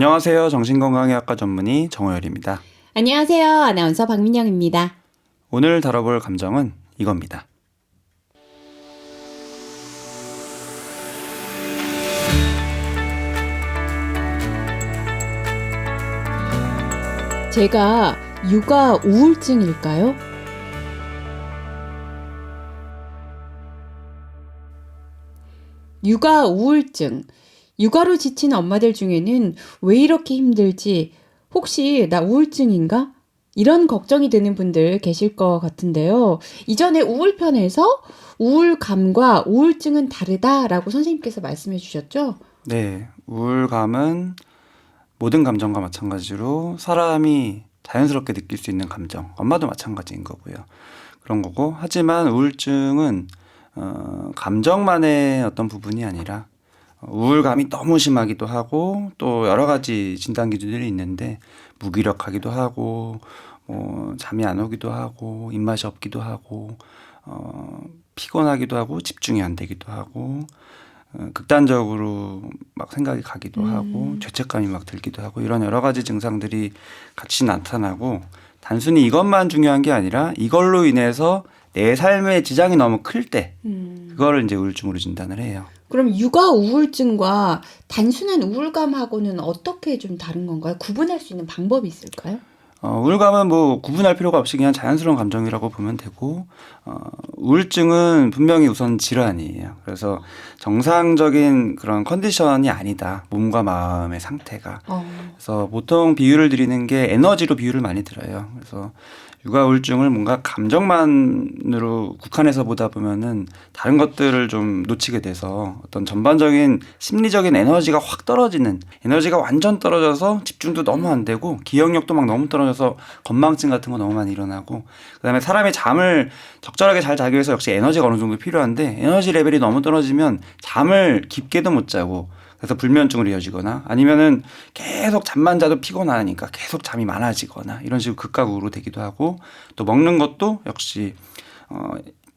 안녕하세요. 정신건강의학과 전문의 정호열입니다. 안녕하세요. 아나운서 박민영입니다. 오늘 다뤄볼 감정은 이겁니다. 제가 육아 우울증일까요? 육아 우울증. 육아로 지친 엄마들 중에는 왜 이렇게 힘들지? 혹시 나 우울증인가? 이런 걱정이 드는 분들 계실 것 같은데요. 이전에 우울편에서 우울감과 우울증은 다르다라고 선생님께서 말씀해 주셨죠? 네, 우울감은 모든 감정과 마찬가지로 사람이 자연스럽게 느낄 수 있는 감정, 엄마도 마찬가지인 거고요. 그런 거고, 하지만 우울증은 감정만의 어떤 부분이 아니라 우울감이 너무 심하기도 하고 또 여러 가지 진단 기준들이 있는데 무기력하기도 하고 잠이 안 오기도 하고 입맛이 없기도 하고 피곤하기도 하고 집중이 안 되기도 하고 극단적으로 막 생각이 가기도 하고 죄책감이 막 들기도 하고 이런 여러 가지 증상들이 같이 나타나고 단순히 이것만 중요한 게 아니라 이걸로 인해서 내 삶의 지장이 너무 클 때 그거를 이제 우울증으로 진단을 해요. 그럼 육아 우울증과 단순한 우울감하고는 어떻게 좀 다른 건가요? 구분할 수 있는 방법이 있을까요? 우울감은 뭐 구분할 필요가 없이 그냥 자연스러운 감정이라고 보면 되고, 우울증은 분명히 우선 질환이에요. 그래서 정상적인 그런 컨디션이 아니다. 몸과 마음의 상태가. 그래서 보통 비유를 드리는 게 에너지로 비유를 많이 들어요. 그래서 육아 우울증을 뭔가 감정만으로 국한해서 보다 보면은 다른 것들을 좀 놓치게 돼서 어떤 전반적인 심리적인 에너지가 확 떨어지는, 에너지가 완전 떨어져서 집중도 너무 안 되고 기억력도 막 너무 떨어져서 건망증 같은 거 너무 많이 일어나고, 그다음에 사람이 잠을 적절하게 잘 자기 위해서 역시 에너지가 어느 정도 필요한데 에너지 레벨이 너무 떨어지면 잠을 깊게도 못 자고 그래서 불면증으로 이어지거나 아니면은 계속 잠만 자도 피곤하니까 계속 잠이 많아지거나 이런 식으로 극과 극으로 되기도 하고, 또 먹는 것도 역시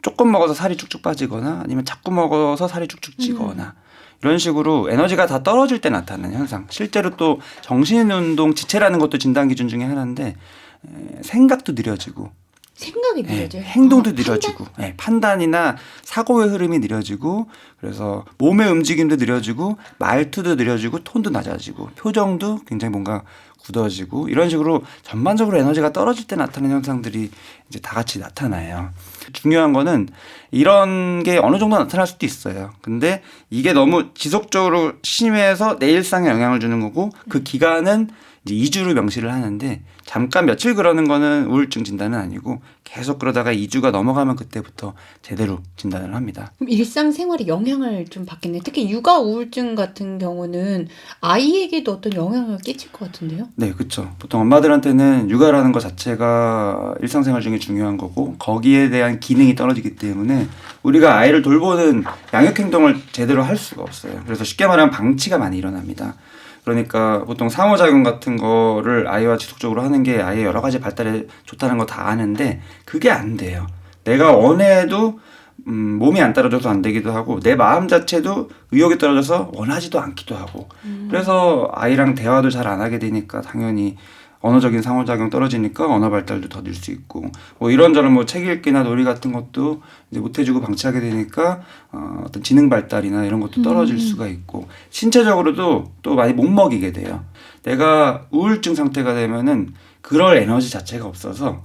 조금 먹어서 살이 쭉쭉 빠지거나 아니면 자꾸 먹어서 살이 쭉쭉 찌거나 이런 식으로 에너지가 다 떨어질 때 나타나는 현상. 실제로 또 정신운동 지체라는 것도 진단 기준 중에 하나인데 생각도 느려지고 생각이 느려져요. 행동도 판단? 느려지고 판단이나 사고의 흐름이 느려지고 그래서 몸의 움직임도 느려지고 말투도 느려지고 톤도 낮아지고 표정도 굉장히 뭔가 굳어지고 이런 식으로 전반적으로 에너지가 떨어질 때 나타나는 현상들이 이제 다 같이 나타나요. 중요한 거는 이런 게 어느 정도 나타날 수도 있어요. 근데 이게 너무 지속적으로 심해서 내 일상에 영향을 주는 거고 그 기간은 이제 2주로 명시를 하는데 잠깐 며칠 그러는 거는 우울증 진단은 아니고 계속 그러다가 2주가 넘어가면 그때부터 제대로 진단을 합니다. 그럼 일상생활에 영향을 좀 받겠네요. 특히 육아 우울증 같은 경우는 아이에게도 어떤 영향을 끼칠 것 같은데요? 네, 그렇죠. 보통 엄마들한테는 육아라는 것 자체가 일상생활 중에 중요한 거고 거기에 대한 기능이 떨어지기 때문에 우리가 아이를 돌보는 양육 행동을 제대로 할 수가 없어요. 그래서 쉽게 말하면 방치가 많이 일어납니다. 그러니까 보통 상호작용 같은 거를 아이와 지속적으로 하는 게 아이의 여러 가지 발달에 좋다는 거 다 아는데 그게 안 돼요. 내가 원해도 몸이 안 따라줘서 안 되기도 하고 내 마음 자체도 의욕이 떨어져서 원하지도 않기도 하고 그래서 아이랑 대화도 잘 안 하게 되니까 당연히 언어적인 상호작용 떨어지니까 언어 발달도 더딜 수 있고 뭐 이런저런 뭐 책 읽기나 놀이 같은 것도 이제 못 해주고 방치하게 되니까 어떤 지능 발달이나 이런 것도 떨어질 수가 있고 신체적으로도 또 많이 못 먹이게 돼요. 내가 우울증 상태가 되면은 그럴 에너지 자체가 없어서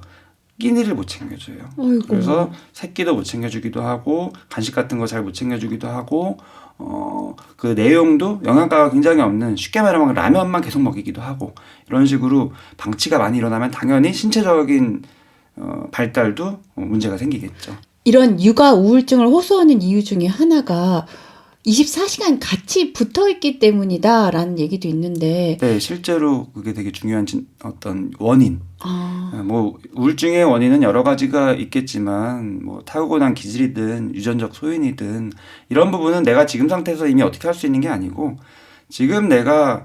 끼니를 못 챙겨줘요. 어이구. 그래서 새끼도 못 챙겨주기도 하고 간식 같은 거 잘 못 챙겨주기도 하고 그 내용도 영양가가 굉장히 없는 쉽게 말하면 라면만 계속 먹이기도 하고 이런 식으로 방치가 많이 일어나면 당연히 신체적인 발달도 문제가 생기겠죠. 이런 육아 우울증을 호소하는 이유 중에 하나가 24시간 같이 붙어 있기 때문이다라는 얘기도 있는데 네, 실제로 그게 되게 중요한 어떤 원인. 아, 뭐 우울증의 원인은 여러 가지가 있겠지만 뭐 타고난 기질이든 유전적 소인이든 이런 부분은 내가 지금 상태에서 이미 어떻게 할 수 있는 게 아니고 지금 내가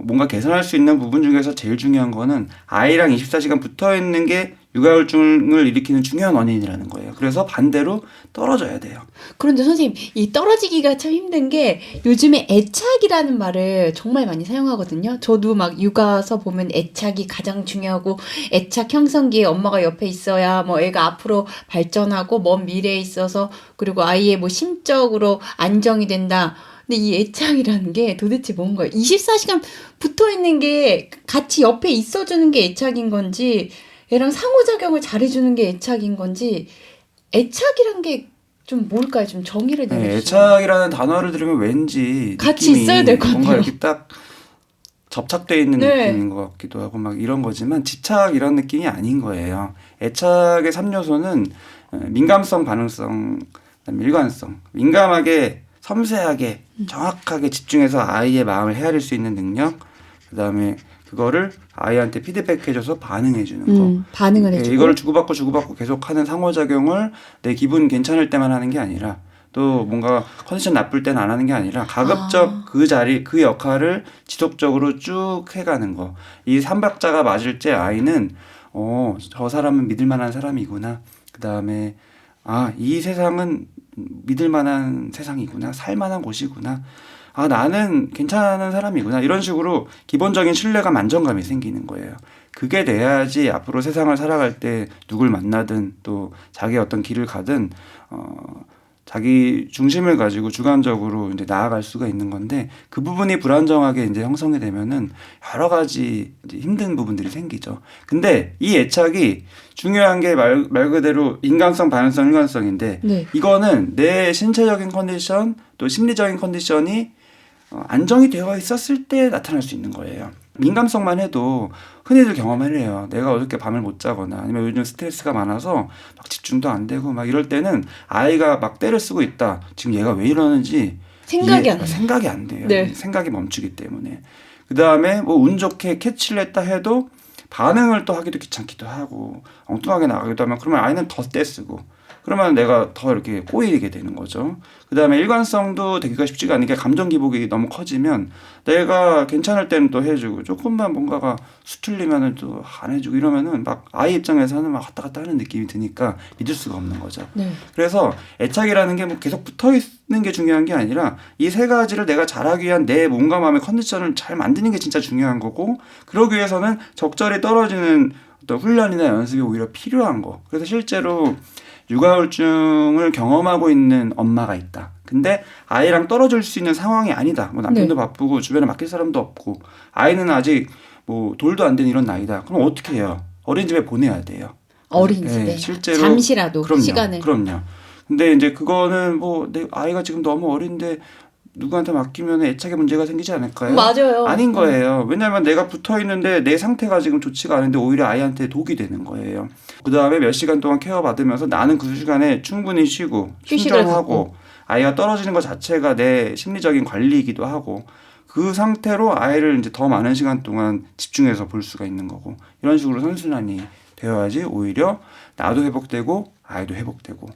뭔가 개선할 수 있는 부분 중에서 제일 중요한 거는 아이랑 24시간 붙어 있는 게 육아우울증을 일으키는 중요한 원인이라는 거예요. 그래서 반대로 떨어져야 돼요. 그런데 선생님, 이 떨어지기가 참 힘든 게 요즘에 애착이라는 말을 정말 많이 사용하거든요. 저도 막 육아서 보면 애착이 가장 중요하고 애착 형성기에 엄마가 옆에 있어야 뭐 애가 앞으로 발전하고 먼 미래에 있어서 그리고 아이의 뭐 심적으로 안정이 된다. 근데 이 애착이라는 게 도대체 뭔가요? 24시간 붙어 있는 게 같이 옆에 있어주는 게 애착인 건지 애랑 상호작용을 잘해주는 게 애착인 건지 애착이란 게 좀 뭘까요? 좀 정의를 네, 내려주세요. 애착이라는 단어를 들으면 왠지 같이 느낌이 있어야 될 것 뭔가 같아요. 이렇게 딱 접착돼 있는 네. 느낌인 것 같기도 하고 막 이런 거지만 집착 이런 느낌이 아닌 거예요. 애착의 3요소는 민감성, 반응성, 그다음에 일관성. 민감하게 섬세하게 정확하게 집중해서 아이의 마음을 헤아릴 수 있는 능력. 그다음에 그거를 아이한테 피드백해줘서 반응해주는 거. 반응을 해주고. 이걸 주고받고 계속하는 상호작용을 내 기분 괜찮을 때만 하는 게 아니라 또 뭔가 컨디션 나쁠 때는 안 하는 게 아니라 가급적 그 자리 그 역할을 지속적으로 쭉 해가는 거. 이 삼박자가 맞을 때 아이는 저 사람은 믿을 만한 사람이구나. 그다음에 이 세상은 믿을 만한 세상이구나. 살 만한 곳이구나. 나는 괜찮은 사람이구나. 이런 식으로 기본적인 신뢰감, 안정감이 생기는 거예요. 그게 돼야지 앞으로 세상을 살아갈 때 누굴 만나든 또 자기 어떤 길을 가든 자기 중심을 가지고 주관적으로 이제 나아갈 수가 있는 건데 그 부분이 불안정하게 이제 형성이 되면은 여러 가지 이제 힘든 부분들이 생기죠. 근데 이 애착이 중요한 게 말 그대로 인간성, 반응성, 일관성인데 네. 이거는 내 신체적인 컨디션 또 심리적인 컨디션이 안정이 되어 있었을 때 나타날 수 있는 거예요. 민감성만 해도 흔히들 경험을 해요. 내가 어저께 밤을 못 자거나 아니면 요즘 스트레스가 많아서 막 집중도 안 되고 막 이럴 때는 아이가 막 때를 쓰고 있다. 지금 얘가 왜 이러는지 생각이 안 돼요. 네. 생각이 멈추기 때문에. 그다음에 뭐 운 좋게 캐치를 했다 해도 반응을 또 하기도 귀찮기도 하고 엉뚱하게 나가기도 하면 그러면 아이는 더 떼쓰고 그러면 내가 더 이렇게 꼬이게 되는 거죠. 그다음에 일관성도 되기가 쉽지가 않은 게 감정 기복이 너무 커지면 내가 괜찮을 때는 또 해주고 조금만 뭔가가 수틀리면은 또 안 해주고 이러면은 막 아이 입장에서는 막 왔다 갔다 하는 느낌이 드니까 믿을 수가 없는 거죠. 네. 그래서 애착이라는 게 뭐 계속 붙어 있는 게 중요한 게 아니라 이 세 가지를 내가 잘하기 위한 내 몸과 마음의 컨디션을 잘 만드는 게 진짜 중요한 거고 그러기 위해서는 적절히 떨어지는 어떤 훈련이나 연습이 오히려 필요한 거. 그래서 실제로 육아우울증을 경험하고 있는 엄마가 있다. 근데 아이랑 떨어질 수 있는 상황이 아니다. 뭐 남편도 네. 바쁘고 주변에 맡길 사람도 없고 아이는 아직 뭐 돌도 안 된 이런 나이다. 그럼 어떻게 해요? 어린이집에 보내야 돼요. 어린이집에 실제로 잠시라도 그럼요. 시간을. 그럼요. 근데 이제 그거는 뭐 내 아이가 지금 너무 어린데 누구한테 맡기면 애착에 문제가 생기지 않을까요? 맞아요. 아닌 거예요. 왜냐하면 내가 붙어 있는데 내 상태가 지금 좋지가 않은데 오히려 아이한테 독이 되는 거예요. 그 다음에 몇 시간 동안 케어 받으면서 나는 그 시간에 충분히 쉬고 휴식을 충전하고 아이가 떨어지는 것 자체가 내 심리적인 관리이기도 하고 그 상태로 아이를 이제 더 많은 시간 동안 집중해서 볼 수가 있는 거고 이런 식으로 선순환이 되어야지 오히려 나도 회복되고 아이도 회복되고.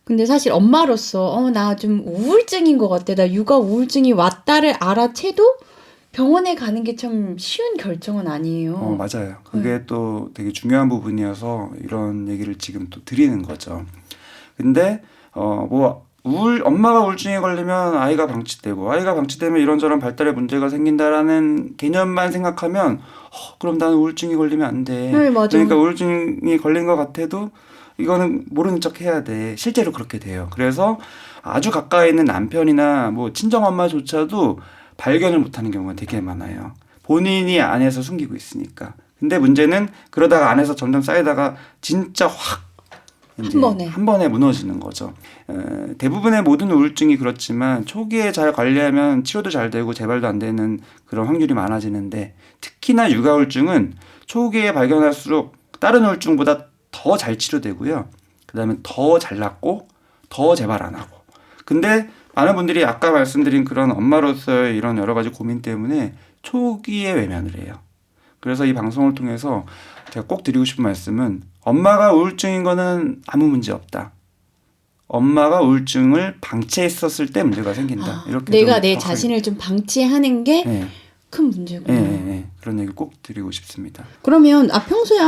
근데 사실 엄마로서 나 좀 우울증인 것 같아. 나 육아 우울증이 왔다를 알아채도 병원에 가는 게 참 쉬운 결정은 아니에요. 맞아요. 그게 또 되게 중요한 부분이어서 이런 얘기를 지금 또 드리는 거죠. 근데 뭐 엄마가 우울증에 걸리면 아이가 방치되고 아이가 방치되면 이런저런 발달에 문제가 생긴다라는 개념만 생각하면 그럼 나는 우울증이 걸리면 안 돼. 네, 맞아. 그러니까 우울증이 걸린 것 같아도 이거는 모르는 척 해야 돼. 실제로 그렇게 돼요. 그래서 아주 가까이 있는 남편이나 뭐 친정 엄마조차도 발견을 못하는 경우가 되게 많아요. 본인이 안에서 숨기고 있으니까. 근데 문제는 그러다가 안에서 점점 쌓이다가 진짜 확 한 번에 무너지는 거죠. 대부분의 모든 우울증이 그렇지만 초기에 잘 관리하면 치료도 잘 되고 재발도 안 되는 그런 확률이 많아지는데 특히나 육아우울증은 초기에 발견할수록 다른 우울증보다 더 잘 치료되고요. 그다음에 더 잘 낫고 더 재발 안 하고. 근데 많은 분들이 아까 말씀드린 그런 엄마로서의 이런 여러 가지 고민 때문에 초기에 외면을 해요. 그래서 이 방송을 통해서 제가 꼭 드리고 싶은 말씀은 엄마가 우울증인 거는 아무 문제 없다. 엄마가 우울증을 방치했었을 때 문제가 생긴다. 이렇게 내가 내 자신을 좀 방치하는 게 네. 큰 문제구나. 그런 얘기 꼭 드리고 싶습니다. 그러면 평소에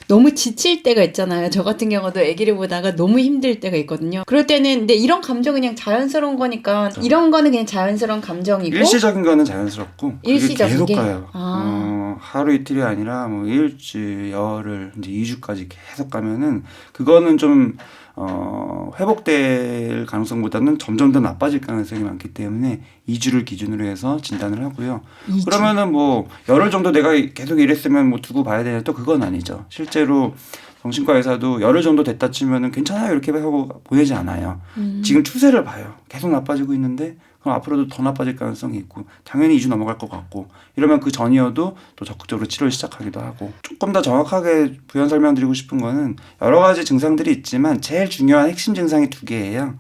너무 지칠 때가 있잖아요. 저 같은 경우도 아기를 보다가 너무 힘들 때가 있거든요. 그럴 때는 근데 이런 감정은 그냥 자연스러운 거니까 그렇죠. 이런 거는 그냥 자연스러운 감정이고 일시적인 거는 자연스럽고 그게 일시적인 계속 게? 가요. 아. 하루 이틀이 아니라 뭐 일주일, 열흘, 이제 2주까지 계속 가면은 그거는 좀 회복될 가능성보다는 점점 더 나빠질 가능성이 많기 때문에 2주를 기준으로 해서 진단을 하고요. 2주. 그러면은 뭐 열흘 정도 내가 계속 이랬으면 뭐 두고 봐야 되냐 또 그건 아니죠. 실제로 정신과 의사도 열흘 정도 됐다 치면은 괜찮아요 이렇게 하고 보내지 않아요. 지금 추세를 봐요. 계속 나빠지고 있는데 그럼 앞으로도 더 나빠질 가능성이 있고 당연히 2주 넘어갈 것 같고 이러면 그 전이어도 또 적극적으로 치료를 시작하기도 하고 조금 더 정확하게 부연 설명드리고 싶은 거는 여러 가지 증상들이 있지만 제일 중요한 핵심 증상이 2개예요.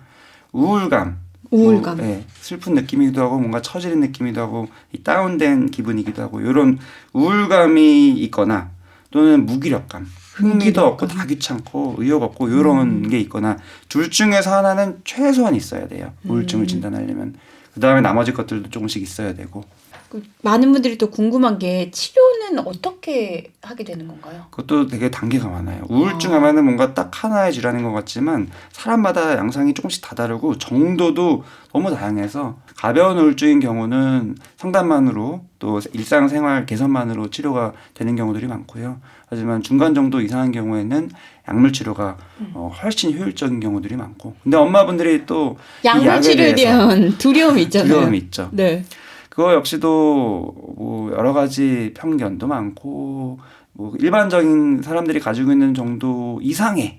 우울감. 우울감. 슬픈 느낌이기도 하고 뭔가 처지는 느낌이기도 하고 이 다운된 기분이기도 하고 이런 우울감이 있거나 또는 무기력감. 흥미도 없고 다 귀찮고 의욕 없고 이런 게 있거나 둘 중에서 하나는 최소한 있어야 돼요. 우울증을 진단하려면. 그다음에 나머지 것들도 조금씩 있어야 되고. 많은 분들이 또 궁금한 게 치료는 어떻게 하게 되는 건가요? 그것도 되게 단계가 많아요. 우울증 하면은 뭔가 딱 하나의 질환인 것 같지만 사람마다 양상이 조금씩 다 다르고 정도도 너무 다양해서 가벼운 우울증인 경우는 상담만으로 또 일상생활 개선만으로 치료가 되는 경우들이 많고요. 하지만 중간 정도 이상한 경우에는 약물 치료가 훨씬 효율적인 경우들이 많고. 근데 엄마분들이 또 약물 치료에 대한 두려움이 있잖아요. 두려움이 있죠. 네. 그거 역시도 뭐 여러 가지 편견도 많고 뭐 일반적인 사람들이 가지고 있는 정도 이상의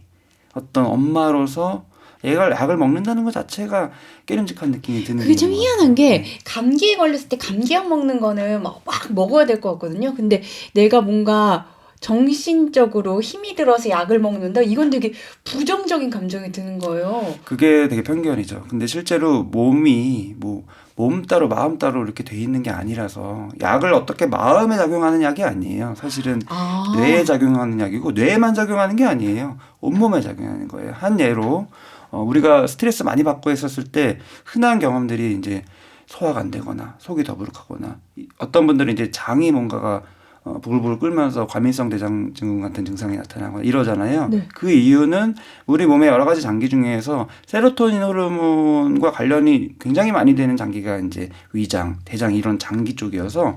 어떤 엄마로서 얘가 약을 먹는다는 것 자체가 깨름직한 느낌이 드는. 그게 좀 희한한 게 감기에 걸렸을 때 감기약 먹는 거는 막 먹어야 될 것 같거든요. 근데 내가 뭔가 정신적으로 힘이 들어서 약을 먹는다? 이건 되게 부정적인 감정이 드는 거예요. 그게 되게 편견이죠. 근데 실제로 몸이 뭐 몸 따로 마음 따로 이렇게 돼 있는 게 아니라서 약을 어떻게 마음에 작용하는 약이 아니에요. 사실은 뇌에 작용하는 약이고 뇌에만 작용하는 게 아니에요. 온몸에 작용하는 거예요. 한 예로 우리가 스트레스 많이 받고 했었을 때 흔한 경험들이 이제 소화가 안 되거나 속이 더부룩하거나 어떤 분들은 이제 장이 뭔가가 부글부글 끓면서 과민성 대장증후군 같은 증상이 나타나거나 이러잖아요. 네. 그 이유는 우리 몸의 여러 가지 장기 중에서 세로토닌 호르몬과 관련이 굉장히 많이 되는 장기가 이제 위장, 대장 이런 장기 쪽이어서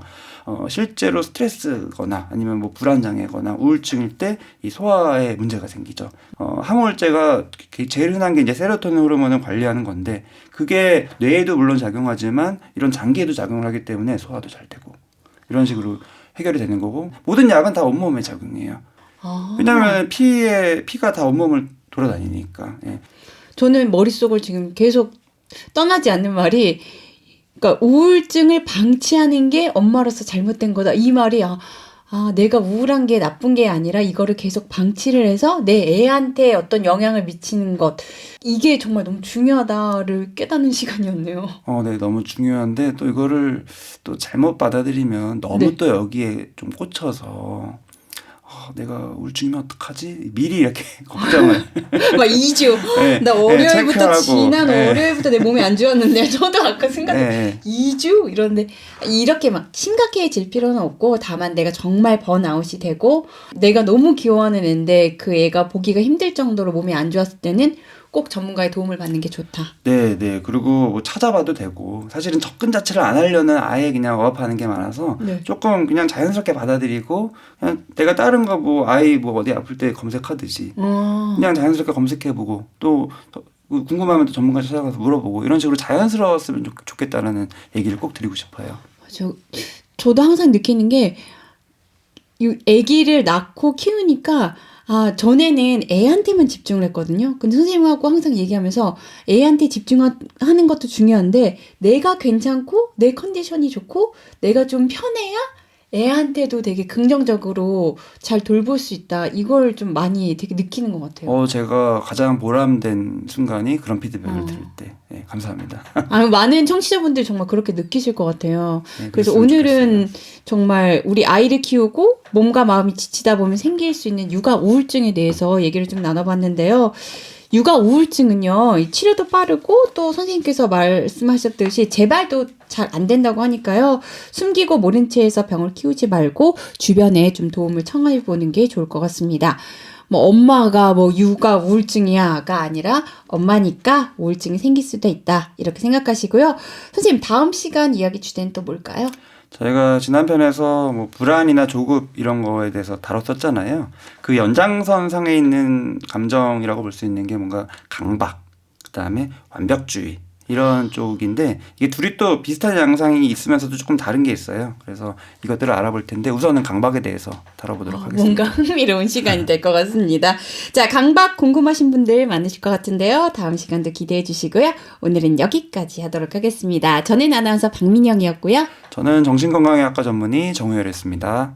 실제로 스트레스거나 아니면 뭐 불안장애거나 우울증일 때 이 소화에 문제가 생기죠. 항우울제가 제일 흔한 게 이제 세로토닌 호르몬을 관리하는 건데 그게 뇌에도 물론 작용하지만 이런 장기에도 작용을 하기 때문에 소화도 잘 되고 이런 식으로 해결이 되는 거고 모든 약은 다 온몸에 작용해요. 왜냐하면 피가 다 온몸을 돌아다니니까. 예. 저는 머릿속을 지금 계속 떠나지 않는 말이 그러니까 우울증을 방치하는 게 엄마로서 잘못된 거다. 이 말이 내가 우울한 게 나쁜 게 아니라 이거를 계속 방치를 해서 내 애한테 어떤 영향을 미치는 것 이게 정말 너무 중요하다를 깨닫는 시간이었네요. 네, 너무 중요한데 또 이거를 또 잘못 받아들이면 너무 또 여기에 좀 꽂혀서 내가 우울증이면 어떡하지? 미리 이렇게 걱정을 막 2주 나 월요일부터 지난 월요일부터 내 몸이 안 좋았는데 저도 아까 생각해 2주 이런데 이렇게 막 심각해질 필요는 없고 다만 내가 정말 번아웃이 되고 내가 너무 귀여워하는 애인데 그 애가 보기가 힘들 정도로 몸이 안 좋았을 때는 꼭 전문가의 도움을 받는 게 좋다. 네. 그리고 뭐 찾아봐도 되고 사실은 접근 자체를 안 하려는 아예 그냥 억압하는 게 많아서 조금 그냥 자연스럽게 받아들이고 그냥 내가 다른 거 뭐 아이 뭐 어디 아플 때 검색하듯이 그냥 자연스럽게 검색해보고 또 궁금하면 또 전문가 찾아가서 물어보고 이런 식으로 자연스러웠으면 좋겠다라는 얘기를 꼭 드리고 싶어요. 저도 항상 느끼는 게 이 아기를 낳고 키우니까 전에는 애한테만 집중을 했거든요. 근데 선생님하고 항상 얘기하면서 애한테 집중하는 것도 중요한데 내가 괜찮고 내 컨디션이 좋고 내가 좀 편해야 애한테도 되게 긍정적으로 잘 돌볼 수 있다. 이걸 좀 많이 되게 느끼는 것 같아요. 제가 가장 보람된 순간이 그런 피드백을 들을 때. 네, 감사합니다. 많은 청취자분들이 정말 그렇게 느끼실 것 같아요. 네, 그래서 오늘은 정말 우리 아이를 키우고 몸과 마음이 지치다 보면 생길 수 있는 육아 우울증에 대해서 얘기를 좀 나눠봤는데요. 육아 우울증은요, 이 치료도 빠르고 또 선생님께서 말씀하셨듯이 재발도 잘 안 된다고 하니까요. 숨기고 모른 채에서 병을 키우지 말고 주변에 좀 도움을 청해 보는 게 좋을 것 같습니다. 뭐 엄마가 뭐 육아 우울증이야가 아니라 엄마니까 우울증이 생길 수도 있다. 이렇게 생각하시고요. 선생님, 다음 시간 이야기 주제는 또 뭘까요? 저희가 지난 편에서 뭐 불안이나 조급 이런 거에 대해서 다뤘었잖아요. 그 연장선 상에 있는 감정이라고 볼 수 있는 게 뭔가 강박, 그다음에 완벽주의 이런 쪽인데 이게 둘이 또 비슷한 양상이 있으면서도 조금 다른 게 있어요. 그래서 이것들을 알아볼 텐데 우선은 강박에 대해서 다뤄보도록 하겠습니다. 뭔가 흥미로운 시간이 될 것 같습니다. 자, 강박 궁금하신 분들 많으실 것 같은데요. 다음 시간도 기대해 주시고요. 오늘은 여기까지 하도록 하겠습니다. 저는 아나운서 박민영이었고요. 저는 정신건강의학과 전문의 정우열이었습니다.